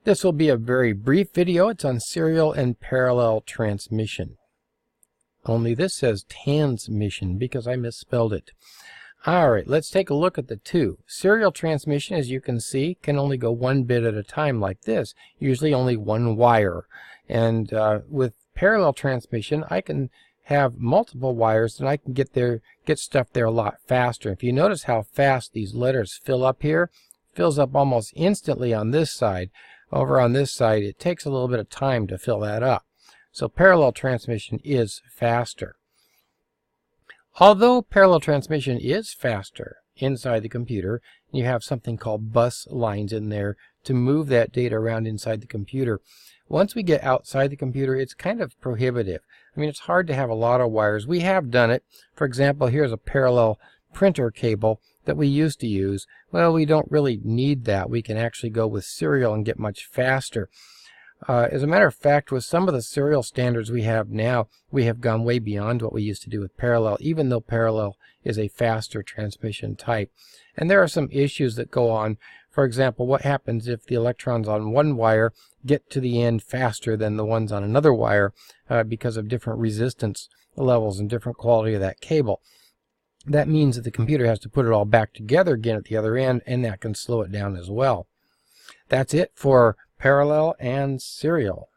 This will be a very brief video. It's on serial and parallel transmission. Only this says transmission because I misspelled it. Alright, let's take a look at the two. Serial transmission, as you can see, can only go one bit at a time like this, usually only one wire. And with parallel transmission, I can have multiple wires and I can get stuff there a lot faster. If you notice how fast these letters fill up here, it fills up almost instantly on this side. Over on this side, it takes a little bit of time to fill that up. So parallel transmission is faster. Although parallel transmission is faster inside the computer, you have something called bus lines in there to move that data around inside the computer. Once we get outside the computer, it's kind of prohibitive. I mean, it's hard to have a lot of wires. We have done it. For example, here's a parallel printer cable that we used to use. Well, we don't really need that. We can actually go with serial and get much faster. As a matter of fact, with some of the serial standards we have now, we have gone way beyond what we used to do with parallel, even though parallel is a faster transmission type. And there are some issues that go on. For example, what happens if the electrons on one wire get to the end faster than the ones on another wire because of different resistance levels and different quality of that cable? That means that the computer has to put it all back together again at the other end, and that can slow it down as well. That's it for parallel and serial.